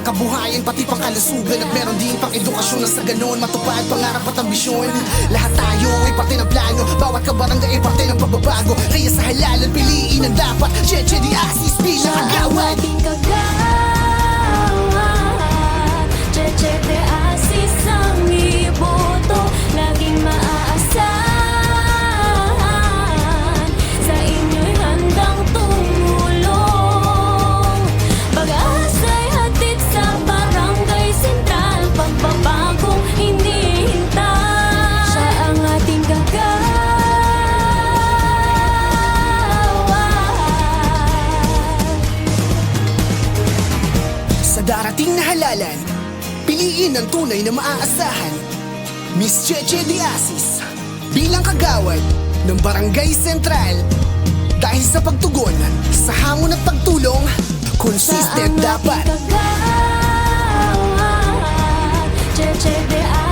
kabuhayan, pati pang kalusugan. At meron din pang edukasyon na sa ganon matupad pangarap at ambisyon. Lahat tayo ay parte ng plano, bawat kabarangay ay parte ng pagbabago. Kaya sa halalan piliin ang dapat, Cheche de Asis bilang agawad. Ating kagawad, Cheche de Asis ang iboto. Laging maaasahan, sa inyo'y handang tumulong. Pag-asa'y hatid sa Barangay Sentral, pagbabagong hinihintay. Siya ang ating kagawad. Sa darating na halalan, piliin ang tunay na maaasahan, Miss Cheche de Asis bilang kagawad ng Barangay Sentral. Dahil sa pagtugon sa hamon at pagtulong, consistent dapat. Kagawad, Cheche de Asis.